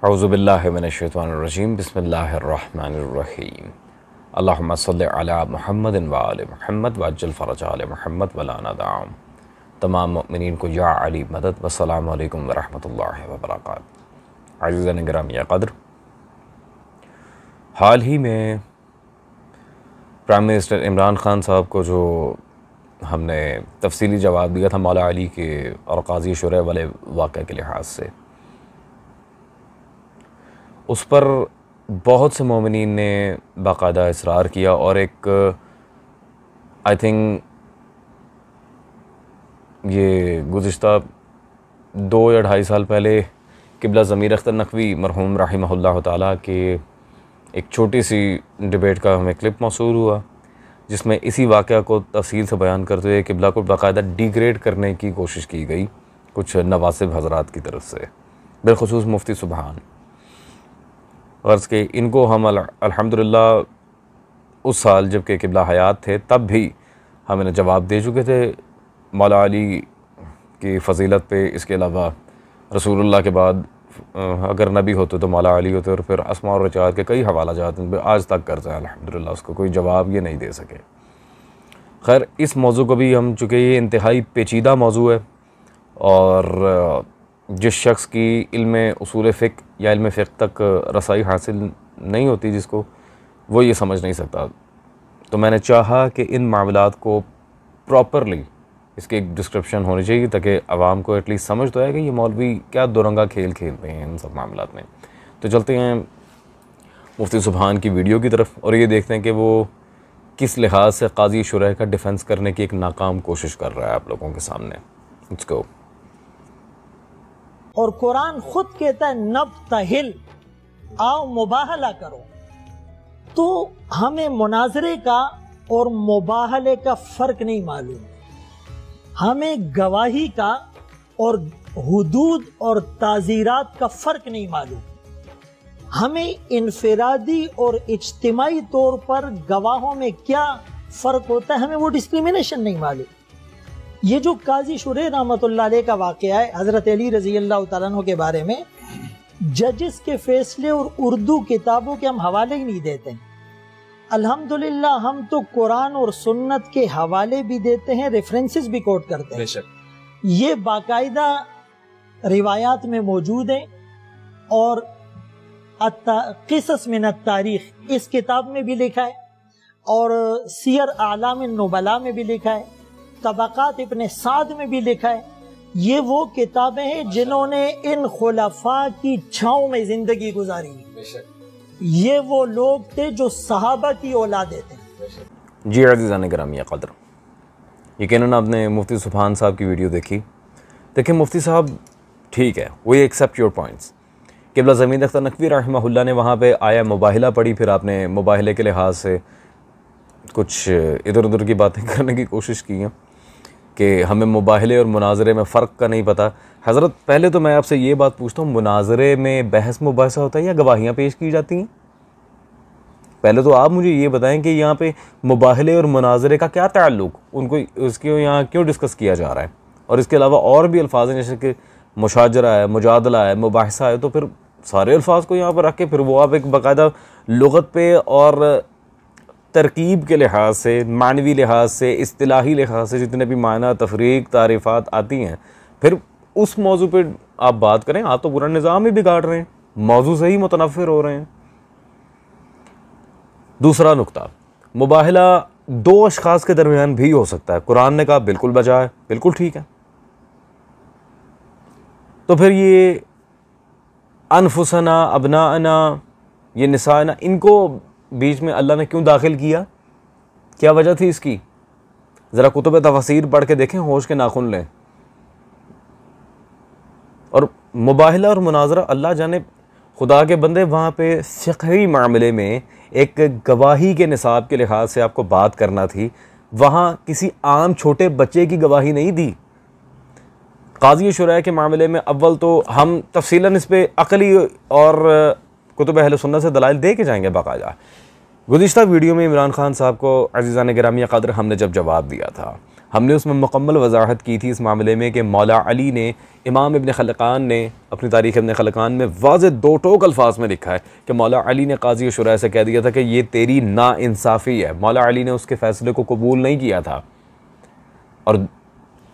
औज़ुबिल्लाहि मिनश्शैतानिर्रजीम बिस्मिल्लाहिर्रहमानिर्रहीम अल्लाहुम्मा सल्लि अला मुहम्मदिन व आलि मुहम्मद वअज्जिल फ़रजा आलि मुहम्मद वला नदाम। तमाम मुमिनीन को या अली मदद। वस्सलामु अलैकुम व रहमतुल्लाहि व बरकातहू। अज़ीज़ान गिरामी क़द्र, हाल ही में प्राइम मिनिस्टर इमरान ख़ान साहब को जो हमने तफसीली जवाब दिया था मौला अली के और क़ाज़ी शुरा वाले वाक़े के लिहाज से, उस पर बहुत से मोमिनीन ने बाकायदा इसरार किया और एक आई थिंक ये गुज़िश्ता 2 या 2.5 साल पहले क़िबला ज़मीर अख्तर नकवी मरहूम रहिमहुल्लाह ताला के एक छोटी सी डिबेट का हमें क्लिप मौसूल हुआ, जिसमें इसी वाक़या को तफसील से बयान करते हुए क़िबला को बाकायदा डिग्रेड करने की कोशिश की गई कुछ नवासिब हज़रात की तरफ से, बिलख़ुसूस मुफ्ती सुबहान। गर्ज़ के इनको हम अल्हम्दुलिल्लाह उस साल जब कि क़िबला हयात थे तब भी हम इन्हें जवाब दे चुके थे मौला अली की फ़जीलत पे। इसके अलावा रसूलुल्लाह के बाद अगर नबी होते तो मौला अली होते, और फिर अस्मा और रिजात के कई हवाला जात इन पर आज तक करते हैं अल्हम्दुलिल्लाह, उसको कोई जवाब ये नहीं दे सके। खैर, इस मौजू को भी हम चूँकि ये इंतहाई पेचीदा मौजू है और जिस शख्स की इल्म उसूल फ़िक़्ह या इल्म फ़िक़्ह तक रसाई हासिल नहीं होती जिसको, वो ये समझ नहीं सकता, तो मैंने चाहा कि इन मामलात को प्रॉपरली इसकी एक डिस्क्रिप्शन होनी चाहिए ताकि आवाम को एटलीस्ट समझ तो आए कि ये मौलवी क्या दोरंगा खेल खेल रहे हैं इन सब मामलात में। तो चलते हैं मुफ्ती सुबहान की वीडियो की तरफ और ये देखते हैं कि वो किस लिहाज से क़ाज़ी शुरा का डिफेंस करने की एक नाकाम कोशिश कर रहा है आप लोगों के सामने। Let's go. और कुरान खुद कहता है नब्तहिल, आओ मुबाहला करो। तो हमें मुनाजरे का और मुबाहले का फर्क नहीं मालूम, हमें गवाही का और हुदूद और ताज़ीरात का फर्क नहीं मालूम, हमें इनफिरादी और इज्तिमाई तौर पर गवाहों में क्या फ़र्क होता है हमें वो डिस्क्रिमिनेशन नहीं मालूम। ये जो काजी शुरे रहमतुल्लाह अलैह का वाक़या है हज़रत अली रज़ी अल्लाह तआला अन्हु के बारे में, जजेस के फैसले और उर्दू किताबों के हम हवाले ही नहीं देते हैं। अल्हम्दुलिल्लाह हम तो कुरान और सुन्नत के हवाले भी देते हैं, रेफरेंसेस भी कोट करते हैं। ये बाकायदा रिवायात में मौजूद है और क़िसस मिन तारीख़ इस किताब में भी लिखा है और सियर आलाम नुबला में भी लिखा है, तबक़ात इब्न साद में भी लिखा है। ये वो किताबें हैं जिन्होंने इन खुलफा की छाँव में ज़िंदगी गुजारी है। ये वो लोग थे जो सहाबा की औलादे थे। जी अज़ीज़ान गिरामी क़द्र, यकीनन आपने मुफ्ती सुबहान साहब की वीडियो देखी। देखिए मुफ्ती साहब ठीक है, वी एक्सेप्ट योर पॉइंट्स। क़िबला ज़मीर अख्तर नकवी रहमहुल्लाह ने वहाँ पे आया मुबाहिला पढ़ी, फिर आपने मुबाहिले के लिहाज से कुछ इधर उधर की बातें करने की कोशिश की हैं कि हमें मुबाहिले और मुनाजरे में फ़र्क का नहीं पता। हज़रत पहले तो मैं आपसे ये बात पूछता हूँ, मुनाजरे में बहस मुबाहिसा होता है या गवाहियाँ पेश की जाती हैं? पहले तो आप मुझे ये बताएं कि यहाँ पे मुबाहिले और मुनाजरे का क्या ताल्लुक़, उनको उसके यहाँ क्यों डिस्कस किया जा रहा है? और इसके अलावा और भी अल्फाज हैं जैसे कि मुशाजरा है, मुजादला है, मुबाहिसा है, तो फिर सारे अल्फाज को यहाँ पर रख के फिर वो आप एक बाकायदा लुग़त पे और तरकीब के लिहाज से, मानवी लिहाज से, इस्तिलाही लिहाज से जितने भी माना तफरीक तारीफ़ात आती हैं, फिर उस मौजू पे आप बात करें। आप तो पूरा निज़ाम ही बिगाड़ रहे हैं, मौजू से ही मुतनफ़िर हो रहे हैं। दूसरा नुक्ता, मुबाहिला 2 अशख़ास के दरमियान भी हो सकता है। कुरान ने कहा बिल्कुल बजा है, बिल्कुल ठीक है। तो फिर ये अनफुसना, अबनाअना, ये निसाना, इनको बीच में अल्लाह ने क्यों दाखिल किया? क्या वजह थी इसकी? ज़रा कुतुब तफसीर पढ़ के देखें, होश के नाखून लें। और मुबाहिला और मुनाजरा अल्लाह जाने, खुदा के बंदे वहाँ पे फ़िक़ही मामले में एक गवाही के निसाब के लिहाज से आपको बात करना थी, वहाँ किसी आम छोटे बच्चे की गवाही नहीं दी। क़ाज़ी शुरा के मामले में अव्वल तो हम तफसीलन इस पर अक़ली और कुतुब अहले सुन्नत से दलाइल दे के जाएंगे बाकायदा, गुज़िश्ता वीडियो में इमरान खान साहब को अज़ीज़ान गिरामी क़द्र हमने जब जवाब दिया था, हमने उसमें मुकम्मल वजाहत की थी इस मामले में कि मौला अली ने, इमाम इब्न खलकान ने अपनी तारीख़ इब्न खलकान में वाज़ेह दो टोक अल्फाज में लिखा है कि मौला अली ने काज़ी शुरा से कह दिया था कि ये तेरी नाइंसाफ़ी है। मौला अली ने उसके फ़ैसले को कबूल नहीं किया था। और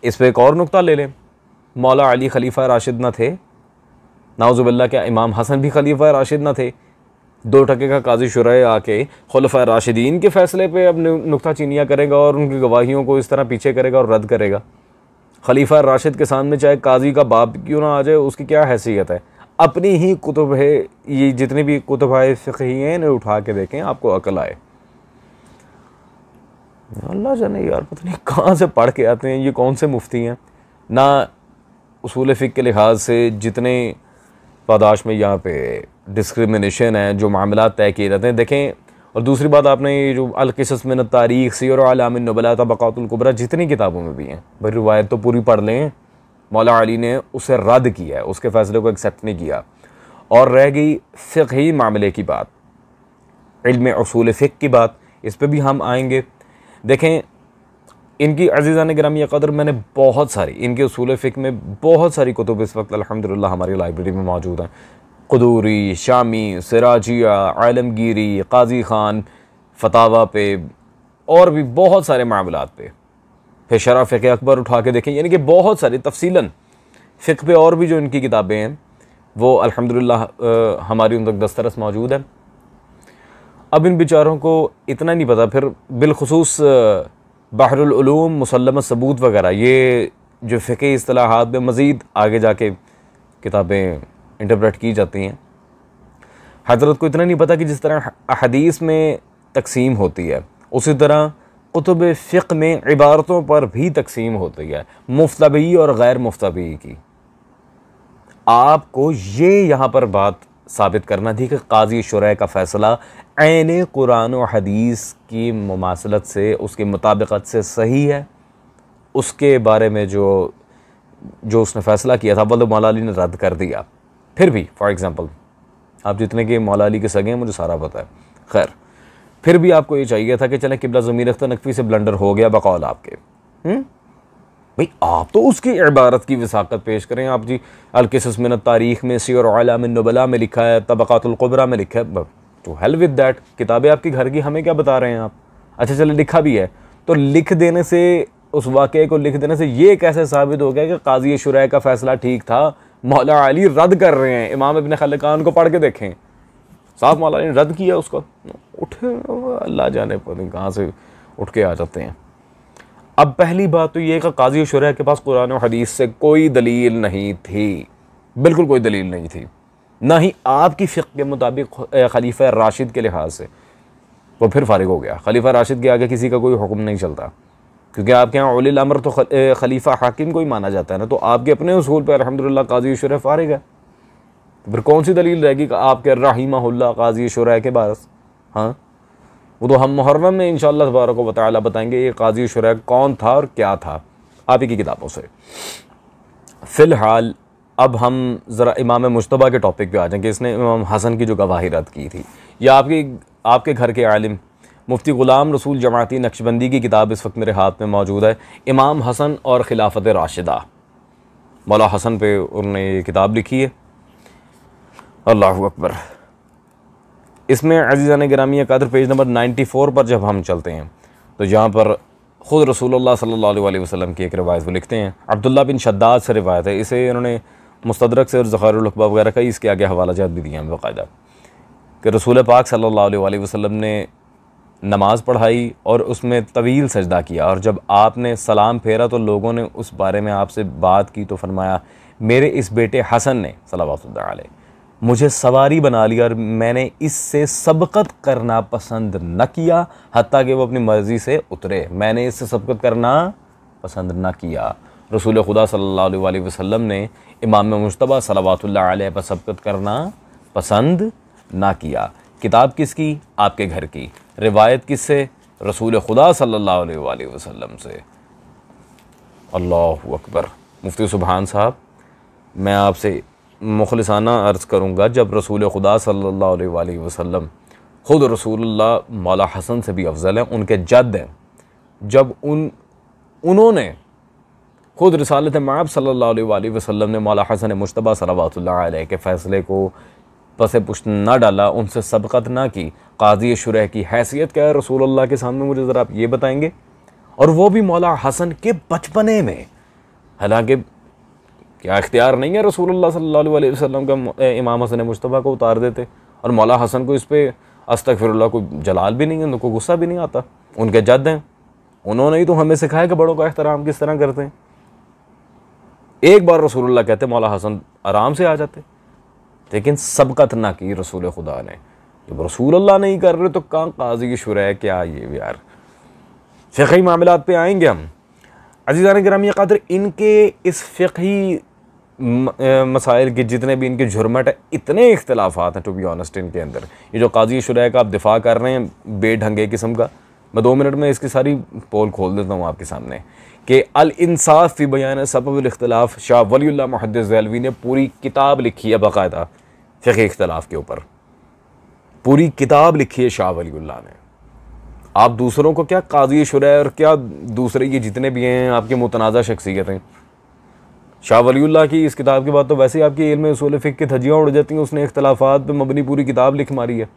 इस पर एक और नुक्ता ले लें, मौला अली खलीफा राशिद न थे, नाउज़ुबिल्लाह, क्या इमाम हसन भी खलीफा राशिद न थे? 2 टके का काजी शुरा आके खुलफा राशिदीन के फ़ैसले पे अब नुक्ता चीनियाँ करेगा और उनकी गवाहियों को इस तरह पीछे करेगा और रद्द करेगा। खलीफा राशिद के सामने चाहे काजी का बाप क्यों ना आ जाए, उसकी क्या हैसियत है? अपनी ही कुतुब है, ये जितनी भी कुतुब है फ़िक़ही हैं, इन्हें उठा के देखें, आपको अकल आए। अल्लाह जाने यार, पता नहीं कहाँ से पढ़ के आते हैं, ये कौन से मुफ्ती हैं। ना उसूल फ़िक़्ह के लिहाज से जितने पादाश में यहाँ पे डिस्क्रिमिनेशन है, जो मामला तय किए जाते हैं, देखें। और दूसरी बात, आपने ये जो अल-क़िसस मिन तारीख़, सीर व अलामिन नुबला, तबक़ातुल कुबरा, जितनी किताबों में भी हैं, भाई रिवायत तो पूरी पढ़ लें। मौला अली ने उसे रद्द किया है, उसके फ़ैसले को एक्सेप्ट नहीं किया। और रह गई फ़िक़ही मामले की बात, इल्म उसूल फ़िक़्ह की बात, इस पर भी हम आएँगे। देखें, इनकी अज़ीज़ान गिरामी क़द्र, मैंने बहुत सारी इनके उसूल फ़िक़्ह में बहुत सारी कुतुब इस वक्त अल्हम्दुलिल्लाह हमारी लाइब्रेरी में मौजूद हैं। क़ुदूरी, शामी, सिराजिया, आलमगीरी, क़ाज़ी ख़ान, फ़तावा पे, और भी बहुत सारे मामलात पे। फिर शरह फ़िक़्ह अकबर उठा के देखें, यानी कि बहुत सारी तफ़सीलन फ़िक़्ह पे और भी जो इनकी किताबें हैं वो अल्हम्दुलिल्लाह हमारी उन तक दस्तरस मौजूद है। अब इन बेचारों को इतना नहीं पता, फिर बिलखुसूस बहरुल उलूम, मुसल्लमत सबूत वगैरह, ये जो फ़िक़ही इस्तिलाहात में मज़ीद आगे जाके किताबें इंटरप्रेट की जाती हैं। हज़रत को इतना नहीं पता कि जिस तरह हदीस में तकसीम होती है, उसी तरह कुतुब फ़िक़्ह में इबारतों पर भी तकसीम होती है, मुफ्तबी और गैर मुफ्तबी की। आपको ये यहाँ पर बात साबित करना थी कि काज़ी शुरा का फ़ैसला ऐन कुरान और हदीस की मुमासलत से, उसकी मुताबिकत से सही है। उसके बारे में जो उसने फ़ैसला किया था, वल्द मौला अली ने रद्द कर दिया। फिर भी फॉर एग्ज़ाम्पल, आप जितने के मौला अली के सगे हैं मुझे सारा पता है, खैर फिर भी आपको ये चाहिए था कि चलें किबला ज़मीर अख्तर नकवी से ब्लंडर हो गया बकौल आपके, भाई आप तो उसकी इबारत की वसाक़त पेश करें। आप जी अल-क़िसस मिन तारीख़ में, सीर व अलामिन नुबला में लिखा है, तबक़ातुल कुबरा में लिखा है, तो हेल विद दैट, किताबें आपकी घर की, हमें क्या बता रहे हैं आप? अच्छा चले लिखा भी है, तो लिख देने से, उस वाक़े को लिख देने से ये कैसे साबित हो गया कि काज़ी शुरा का फ़ैसला ठीक था? मौला अली रद्द कर रहे हैं। इमाम इब्न खलकान को पढ़ के देखें, साफ मौला अली ने रद्द किया उसको। उठे, अल्लाह जाने पर कहाँ से उठ के आ जाते हैं। अब पहली बात तो ये कि काज़ी शुरा के पास कुरान और हदीस से कोई दलील नहीं थी, बिल्कुल कोई दलील नहीं थी, ना ही आपकी फ़िक़्ह के मुताबिक खलीफा राशिद के लिहाज से। वो फिर फारिग हो गया, खलीफा राशिद के आगे किसी का कोई हुक्म नहीं चलता, क्योंकि आपके यहाँ उलिल अम्र तो खलीफा हाकिम को ही माना जाता है ना। तो आपके अपने उसूल पर अल्हम्दुलिल्लाह काज़ी शुरा फारिग है, तो फिर कौन सी दलील रहेगी कि आपके रहीमहुल्लाह काज़ी शुरा के पास? हाँ, वो तो हम मुहर्रम में इंशाअल्लाह तबारक व तआला बताएंगे ये काज़ी शुरा कौन था और क्या था, आप ही की किताबों से। फ़िलहाल अब हम ज़रा इमाम मुज्तबा के टॉपिक पे आ जाएंगे। इसने इमाम हसन की जो गवाही रद्द की थी, या आपके घर के आलिम मुफ्ती ग़ुलाम रसूल जमाती नक्शबंदी की किताब इस वक्त मेरे हाथ में मौजूद है, इमाम हसन और खिलाफत राशिदा। मौला हसन पे उन्होंने ये किताब लिखी है, अल्लाहु अकबर। इसमें अज़ीज़ान गिरामी क़द्र पेज नंबर 94 पर जब हम चलते हैं, तो जहाँ पर ख़ुद रसूलुल्लाह सल्लल्लाहु अलैहि वसल्लम की एक रिवायत वो लिखते हैं, अब्दुल्ला बिन शद्दाद से रिवायत है। इसे उन्होंने मुस्तदरक से और ज़खारुल उक़बा वगैरह का इसके आगे हवाला जात भी दिए हैं बाकायदा, कि रसूल पाक सल्लल्लाहु अलैहि वसल्लम ने नमाज़ पढ़ाई और उसमें तवील सजदा किया, और जब आपने सलाम फेरा तो लोगों ने उस बारे में आपसे बात की तो फरमाया, मेरे इस बेटे हसन ने सल्लल्लाहु अलैहि मुझे सवारी बना लिया और मैंने इससे सबकत करना पसंद न किया, हत्ता कि वो अपनी मर्ज़ी से उतरे। मैंने इससे सबकत करना पसंद न किया। रसूल खुदा सल्लल्लाहु अलैहि वसल्लम ने इमाम मुज्तबा सल्लल्लाहु अलैहि पर सबकत करना पसंद ना किया। किताब किसकी? आपके घर की। रिवायत किससे? रसूल खुदा सल्लल्लाहु अलैहि वसल्लम से। अल्लाहु अकबर। मुफ्ती सुभान साहब, मैं आपसे मुखलिसाना अर्ज़ करूँगा, जब रसूल खुदा सल्लल्लाहु अलैहि वसल्लम ख़ुद रसूलुल्लाह मौला हसन से भी अफजल हैं, उनके जद हैं। जब उन्होंने खुद रिसालत मआब सल्लल्लाहु अलैहि वसल्लम ने मौला हसन मुज्तबा सल्लल्लाहु अलैहि के फ़ैसले को पसे पुश्त ना डाला, उनसे सबकत ना की, काज़ी शुरह की हैसियत क्या है रसूलुल्लाह के सामने, मुझे ज़रा आप ये बताएंगे। और वो भी मौला हसन के बचपने में, हालांकि क्या इख्तियार नहीं है रसूलुल्लाह सल्लल्लाहु अलैहि वसल्लम का इमाम हसन मुज्तबा को उतार देते, और मौला हसन को इस पर अस्तगफिरुल्लाह को जलाल भी नहीं है, उनको गुस्सा भी नहीं आता। उनके जद हैं, उन्होंने ही तो हमें सिखाया कि बड़ों का एहतराम किस तरह करते हैं। एक बार रसूलुल्लाह कहते मौला हसन आराम से आ जाते, लेकिन सबकत ना की रसूल खुदा ने। जब रसूलुल्लाह नहीं कर रहे तो कहाँ काज़ी शुरह, क्या ये यार। फ़िक़ही मामलात पे आएंगे हम। अज़ीज़ान गिरामी क़द्र, इनके इस फ़िक़ही मसाइल के जितने भी इनके झुरमट है, इतने इख्तिलाफ़ात हैं टू बी ऑनेस्ट इनके अंदर। ये जो काज़ी शुरह का आप दिफ़ा कर रहे हैं बेढंगे किस्म का, मैं 2 मिनट में इसकी सारी पोल खोल देता हूँ आपके सामने कि अल इंसाफ़ फ़ी बयान सबब इख्तिलाफ़, शाह वलीउल्लाह मुहद्दिस देहलवी ने पूरी किताब लिखी है बाकायदा फ़िक़ही इख्तिलाफ़ के ऊपर, पूरी किताब लिखी है शाह वलीउल्लाह ने। आप दूसरों को क्या काज़ी शुरह और क्या दूसरे ये जितने भी हैं आपके मुतनाज़ा शख्सियतें, शाह वलीउल्लाह की इस किताब के बाद तो वैसे ही आपकी इल्म उसूल फ़िक़ह की धज्जियाँ उड़ जाती हैं। उसने इख्तिलाफ़ात पे मबनी पूरी किताब लिख मारी है।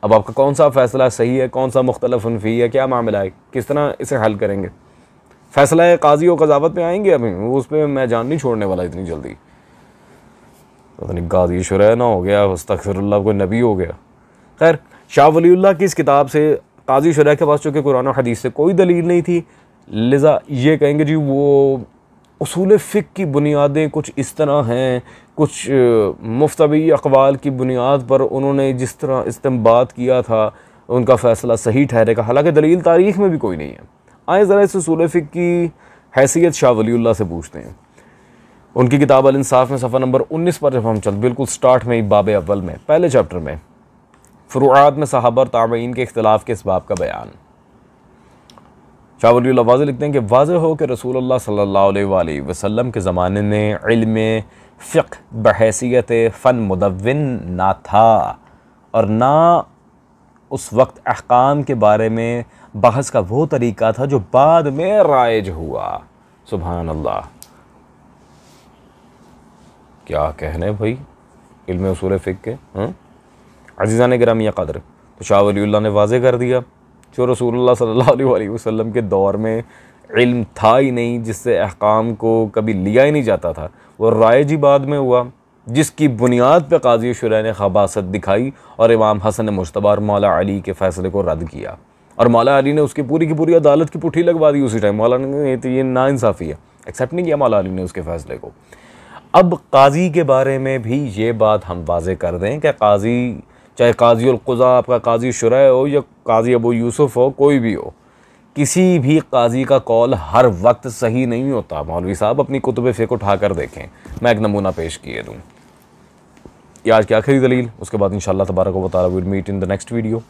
अब आपका कौन सा फ़ैसला सही है, कौन सा मुख्तलफ़ुन फ़ी है, क्या मामला है, किस तरह इसे हल करेंगे। फ़ैसला है काज़ी और क़ज़ावत पे आएंगे अभी, उस पर मैं जान नहीं छोड़ने वाला इतनी जल्दी। पता नहीं काज़ी शुरह ना हो गया, अस्तग़फ़िरुल्लाह कोई नबी हो गया। खैर, शाह वलीउल्लाह की इस किताब से काज़ी शुरह के पास चूँकि कुरान और हदीस से कोई दलील नहीं थी, लिज़ा ये कहेंगे जी वो उसूल फ़िक़ह की बुनियादें कुछ इस तरह हैं, कुछ मुफ्तवी अक़वाल की बुनियाद पर उन्होंने जिस तरह इस्तिंबात किया था उनका फ़ैसला सही ठहरेगा, हालांकि दलील तारीख़ में भी कोई नहीं है। आए ज़रा इस उसूल फ़िक़ह की हैसियत शाह वलीउल्लाह से पूछते हैं। उनकी किताब अल इंसाफ़ में सफ़ा नंबर 19 पर जब हम चल बिल्कुल स्टार्ट में ही बाब अव्वल में पहले चैप्टर में फ़ुरूआत में सहाबा और ताबईन के इख्तिलाफ़ के इसबाब का बयान, शाह वलीउल्लाह वाज़ेह लिखते हैं कि वाज़ेह हो कि रसूलुल्लाह सल्लल्लाहु अलैहि वसल्लम के ज़माने में इल्म फ़िक़्ह बहैसियत फ़न मुदव्विन ना था, और ना उस वक्त अहकाम के बारे में बहस का वो तरीक़ा था जो बाद में राइज हुआ। सुभान अल्लाह, क्या कहने भाई इल्म उसूल फ़िक़्ह के। अज़ीज़ान गिरामी क़द्र, तो शाह वलीउल्लाह ने वाज़ेह कर दिया जो रसूलुल्लाह सल्लल्लाहु अलैहि वसल्लम के दौर में इल्म था ही नहीं, जिससे अहकाम को कभी लिया ही नहीं जाता था, वो राइज ही बाद में हुआ, जिसकी बुनियाद पर काज़ी शुरह ने खबासत दिखाई और इमाम हसन मुज्तबा और मौला अली के फ़ैसले को रद्द किया, और मौला अली ने उसकी पूरी की पूरी अदालत की पुट्ठी लगवा दी उसी टाइम। मौला ने तो ये नाइंसाफ़ी है, एक्सेप्ट नहीं किया मौला अली ने उसके फ़ैसले को। अब काजी के बारे में भी ये बात हम वाज़े कर दें कि काजी, चाहे काजी उल क़ुज़ा आपका काजी शुरह हो या काजी अबू यूसुफ़ हो, कोई भी हो, किसी भी काजी का कौल हर वक्त सही नहीं होता। मौलवी साहब अपनी कुतुब फ़िक़्ह उठा कर देखें, मैं एक नमूना पेश किए दूँ। ये आज क्या खरी दलील, उसके बाद इंशाअल्लाह तबारक व तआला will meet in the next video.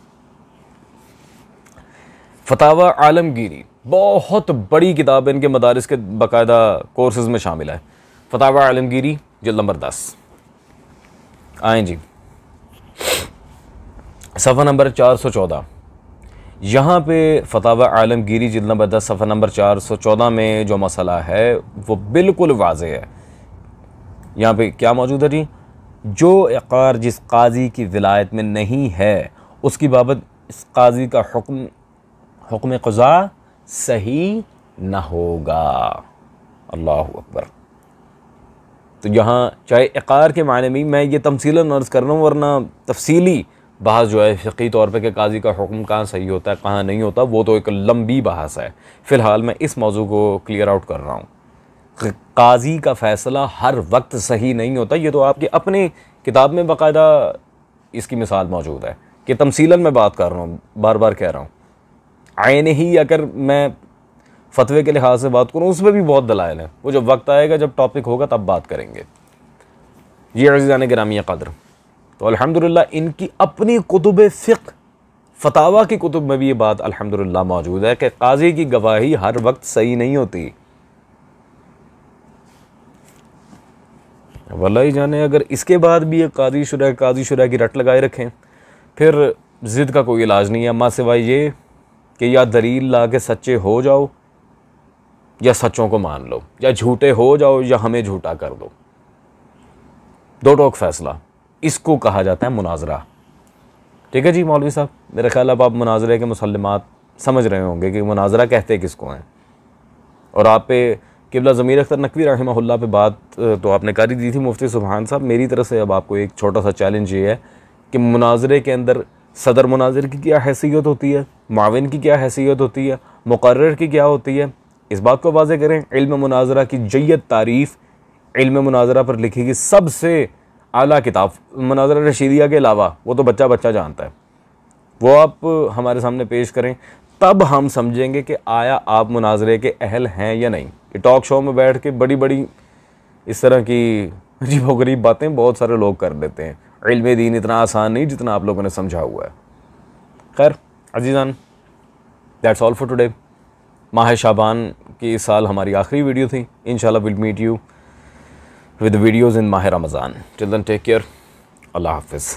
Fatawa Alamgiri बहुत बड़ी किताब है, इनके मदारिस के बाकायदा कोर्सेज़ में शामिल है। फतावा आलमगीरी जिल्द नंबर 10, आएँ जी सफ़ा नंबर 414। यहाँ पे फतावा आलमगीरी जिल्द नंबर 10 सफ़ा नंबर 414 में जो मसला है वो बिल्कुल वाज़ेह है। यहाँ पे क्या मौजूद है जी, जो इक़रार जिस काजी की विलायत में नहीं है उसकी बाबत इस काजी का हुक्म क़ज़ा सही न होगा। अल्लाहु अकबर। तो यहाँ चाहे इक़रार के मायने में मैं ये तमसीलन अर्ज़ कर रहा हूँ, वरना तफसीली बहस जो है फ़िक़ही तौर पे कि काजी का हुक्म कहाँ सही होता है कहाँ नहीं होता, वो तो एक लंबी बहस है। फ़िलहाल मैं इस मौजू को क्लियर आउट कर रहा हूँ। काजी का फ़ैसला हर वक्त सही नहीं होता, ये तो आपकी अपनी किताब में बाकायदा इसकी मिसाल मौजूद है कि तमसीलन मैं बात कर रहा हूँ, बार बार कह रहा हूँ। आयन ही अगर मैं फतवे के लिहाज से बात करूँ उसमें भी बहुत दलाइल हैं, वो जब वक्त आएगा, जब टॉपिक होगा तब बात करेंगे। ये अज़ीज़ान गिरामी क़द्र, तो अल्हम्दुलिल्लाह इनकी अपनी कुतुब फ़िक़्ह फतावा की कुतुब में भी ये बात अल्हम्दुलिल्लाह मौजूद है कि काजी की गवाही हर वक्त सही नहीं होती। वल्लाही जाने अगर इसके बाद भी ये काजी शुरह की रट लगाए रखें, फिर ज़िद का कोई इलाज नहीं है अम्मा, सिवाय ये कि या दलील ला के सच्चे हो जाओ या सच्चों को मान लो, या झूठे हो जाओ या हमें झूठा कर दो। दो टोक फैसला, इसको कहा जाता है मुनाजरा। ठीक है जी मौलवी साहब, मेरा ख्याल अब आप मुनाजरे के मुसल्लमात समझ रहे होंगे कि मुनाजरा कहते किसको हैं। और आप पे किबला ज़मीर अख्तर नकवी रहमहुल्लाह पे बात तो आपने कर ही दी थी मुफ्ती सुभान साहब। मेरी तरफ से अब आपको एक छोटा सा चैलेंज ये है कि मुनाजरे के अंदर सदर मुनाजिर की क्या हैसियत होती है, माविन की क्या हैसियत होती है, मुकर्रर की क्या होती है, इस बात को वाज़ेह करें। इल्म मुनाजरा की जय्यद तारीफ़ इल्म मुनाजरा पर लिखी गई सबसे आला किताब मुनाजरा रशीदिया के अलावा, वो तो बच्चा बच्चा जानता है, वो आप हमारे सामने पेश करें, तब हम समझेंगे कि आया आप मुनाजरे के अहल हैं या नहीं। ये टॉक शो में बैठ के बड़ी बड़ी इस तरह की अजीबोगरीब बातें बहुत सारे लोग कर देते हैं। इल्म दीन इतना आसान नहीं जितना आप लोगों ने समझा हुआ है। खैर अजीज़ान, दैट्स ऑल फॉर टुडे। माह शाबान की इस साल हमारी आखिरी वीडियो थी। इंशाल्लाह will meet you with the videos in Maher Ramadan. Till then, take care. Allah Hafiz.